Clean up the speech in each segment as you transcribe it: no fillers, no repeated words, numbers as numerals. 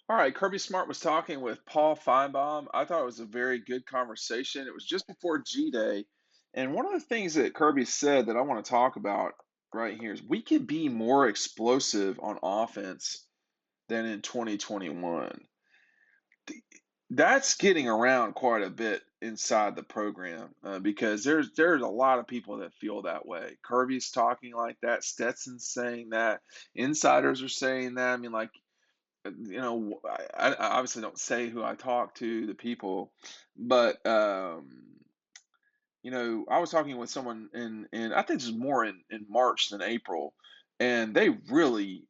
All right, Kirby Smart was talking with Paul Feinbaum. I thought it was a very good conversation. It was just before G Day. And one of the things that Kirby said that I want to talk about right here is we can be more explosive on offense than in 2021. That's getting around quite a bit inside the program because there's a lot of people that feel that way. Kirby's talking like that. Stetson's saying that. Insiders are saying that. I mean, like, I obviously don't say who I talk to, the people, but I was talking with someone in I think this was more in March than April, and they really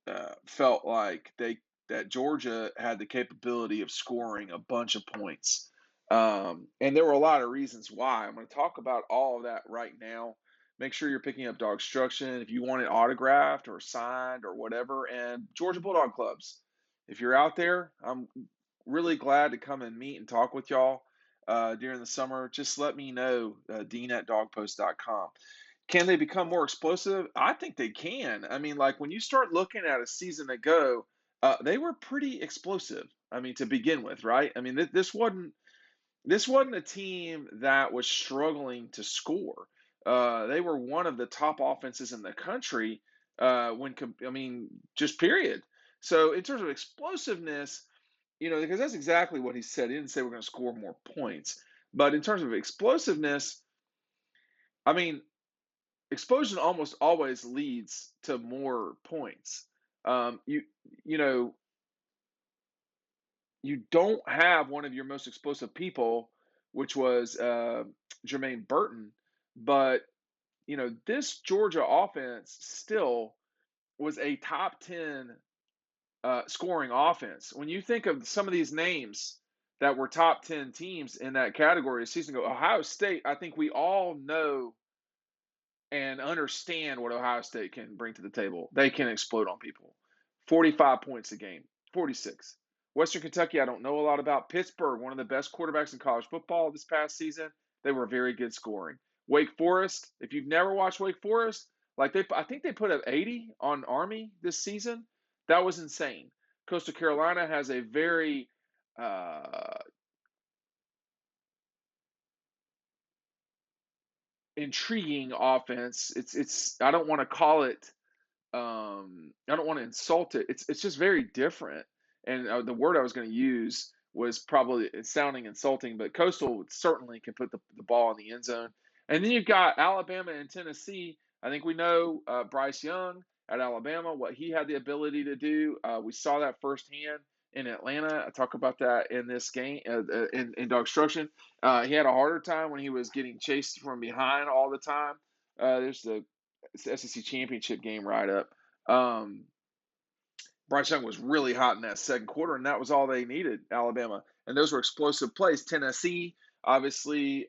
felt like they that Georgia had the capability of scoring a bunch of points. And there were a lot of reasons why. I'm going to talk about all of that right now. Make sure you're picking up DAWGSTRUCTION if you want it autographed or signed or whatever. And Georgia Bulldog clubs. If you're out there, I'm really glad to come and meet and talk with y'all during the summer. Just let me know, dean at dogpost.com. Can they become more explosive? I think they can. I mean, like when you start looking at a season ago, they were pretty explosive. I mean, to begin with, right? I mean, this wasn't a team that was struggling to score. They were one of the top offenses in the country I mean, just period. So in terms of explosiveness, because that's exactly what he said. He didn't say we're going to score more points, but in terms of explosiveness, I mean, explosion almost always leads to more points. You know you don't have one of your most explosive people, which was Jermaine Burton, but this Georgia offense still was a top 10 scoring offense. When you think of some of these names that were top 10 teams in that category a season ago, Ohio State, I think we all know and understand what Ohio State can bring to the table. They can explode on people. 45 points a game, 46. Western Kentucky, I don't know a lot about. Pittsburgh, one of the best quarterbacks in college football this past season. They were very good scoring. Wake Forest, if you've never watched Wake Forest, I think they put up 80 on Army this season. That was insane. Coastal Carolina has a very uh, intriguing offense. It's I don't want to call it I don't want to insult it. It's just very different. And the word I was going to use was probably sounding insulting, but Coastal certainly can put the ball in the end zone. And then you've got Alabama and Tennessee. I think we know Bryce Young at Alabama, what he had the ability to do. We saw that firsthand in Atlanta. I talk about that in this game, in DAWGSTRUCTION. He had a harder time when he was getting chased from behind all the time. There's the SEC championship game right up. Um, Bryce Young was really hot in that second quarter, and that was all they needed, Alabama. And those were explosive plays. Tennessee, obviously,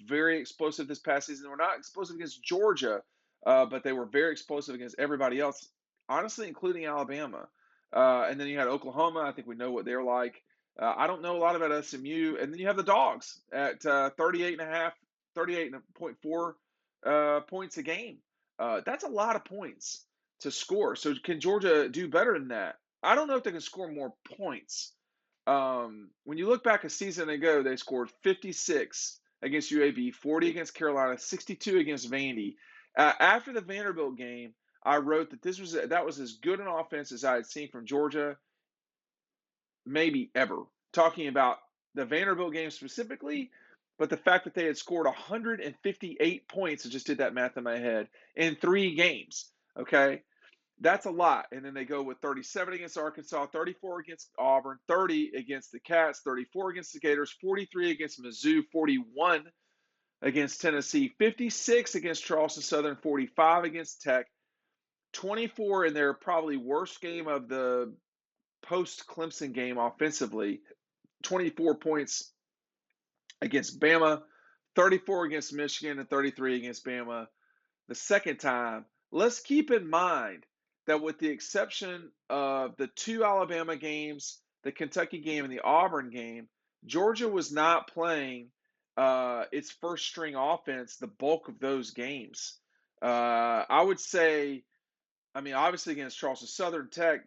very explosive this past season. They were not explosive against Georgia, but they were very explosive against everybody else, honestly, including Alabama. And then you had Oklahoma. I think we know what they're like. I don't know a lot about SMU. And then you have the Dogs at 38 and a half, 38.4 points a game. That's a lot of points to score. So can Georgia do better than that? I don't know if they can score more points. When you look back a season ago, they scored 56 against UAB, 40 against Carolina, 62 against Vandy. After the Vanderbilt game, I wrote that that was as good an offense as I had seen from Georgia, maybe ever. Talking about the Vanderbilt game specifically, but the fact that they had scored 158 points, I just did that math in my head, in 3 games. Okay, that's a lot. And then they go with 37 against Arkansas, 34 against Auburn, 30 against the Cats, 34 against the Gators, 43 against Mizzou, 41 against Tennessee, 56 against Charleston Southern, 45 against Tech, 24 in their probably worst game of the post Clemson game offensively, 24 points against Bama, 34 against Michigan, and 33 against Bama the second time. Let's keep in mind that with the exception of the 2 Alabama games, the Kentucky game, and the Auburn game, Georgia was not playing its first string offense the bulk of those games. I would say I mean, obviously against Charleston Southern Tech,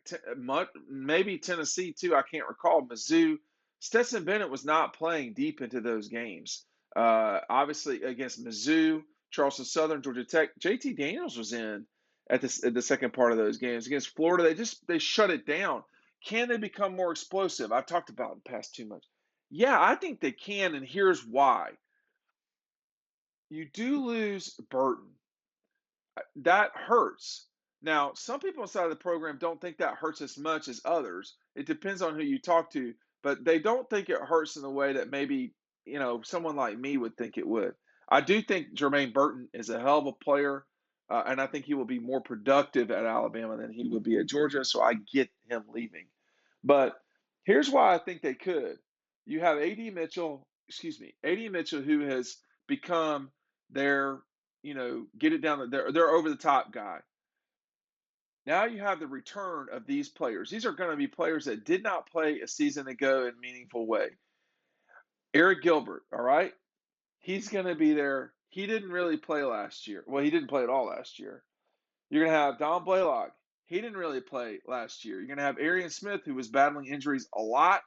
maybe Tennessee too. I can't recall. Mizzou. Stetson Bennett was not playing deep into those games. Obviously against Mizzou, Charleston Southern, Georgia Tech. JT Daniels was in at the second part of those games. Against Florida, they shut it down. Can they become more explosive? I've talked about it in the past 2 months. Yeah, I think they can, and here's why. You do lose Burton. That hurts. Now, some people inside of the program don't think that hurts as much as others. It depends on who you talk to, but they don't think it hurts in the way that maybe, someone like me would think it would. I do think Jermaine Burton is a hell of a player, and I think he will be more productive at Alabama than he would be at Georgia, so I get him leaving. But here's why I think they could. You have AD Mitchell, who has become their get it down. They're over the top guy. Now you have the return of these players. These are going to be players that did not play a season ago in a meaningful way. Eric Gilbert, all right? He's going to be there. He didn't really play last year. Well, he didn't play at all last year. You're going to have Don Blaylock. He didn't really play last year. You're going to have Arian Smith, who was battling injuries a lot.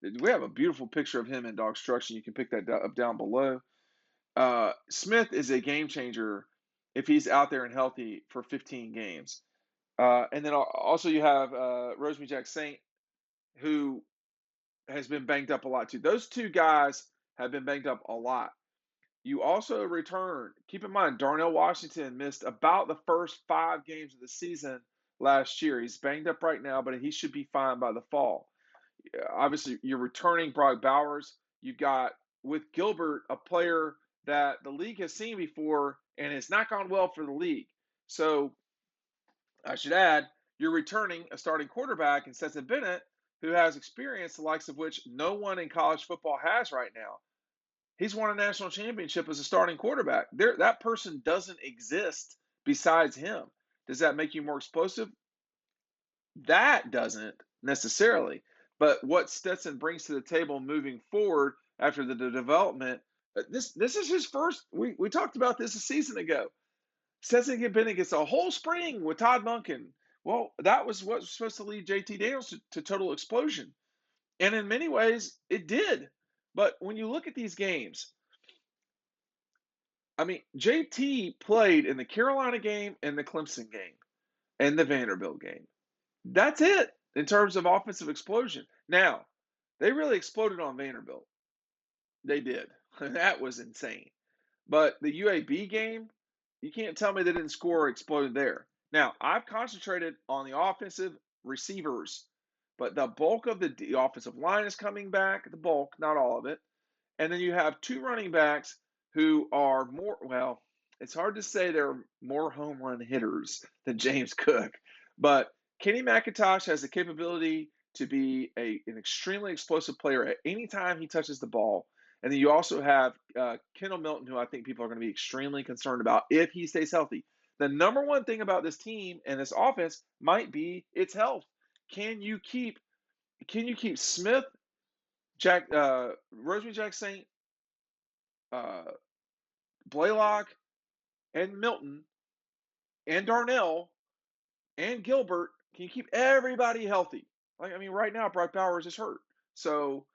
We have a beautiful picture of him in DAWGSTRUCTION. You can pick that up down below. Smith is a game changer if he's out there and healthy for 15 games. And then also you have Rosemary Jack Saint, who has been banged up a lot too. Those two guys have been banged up a lot. You also return. Keep in mind, Darnell Washington missed about the first 5 games of the season last year. He's banged up right now, but he should be fine by the fall. Obviously, you're returning Brock Bowers. You got with Gilbert a player that the league has seen before, and it's not gone well for the league. So I should add, you're returning a starting quarterback in Seth Bennett, who has experience the likes of which no one in college football has right now. He's won a national championship as a starting quarterback. That person doesn't exist besides him. Does that make you more explosive? That doesn't necessarily. But what Stetson brings to the table moving forward after the development, this is his first. We talked about this a season ago. Stetson Bennett gets a whole spring with Todd Monken. Well, that was what was supposed to lead JT Daniels to total explosion. And in many ways, it did. But when you look at these games, I mean, JT played in the Carolina game and the Clemson game and the Vanderbilt game. That's it in terms of offensive explosion. Now, they really exploded on Vanderbilt. They did. That was insane. But the UAB game, you can't tell me they didn't score or exploded there. Now, I've concentrated on the offensive receivers, but the bulk of the offensive line is coming back, the bulk, not all of it. And then you have 2 running backs who are more, well, it's hard to say they're more home run hitters than James Cook. But Kenny McIntosh has the capability to be an extremely explosive player at any time he touches the ball. And then you also have Kendall Milton, who I think people are going to be extremely concerned about if he stays healthy. The number one thing about this team and this offense might be its health. Can you keep Smith, Rosemary Jack Saint, Blaylock, and Milton, and Darnell, and Gilbert? Can you keep everybody healthy? Right now, Brock Bowers is hurt. So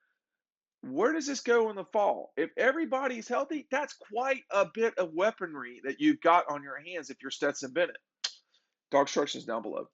where does this go in the fall? If everybody's healthy, that's quite a bit of weaponry that you've got on your hands if you're Stetson Bennett. DAWGSTRUCTION is down below.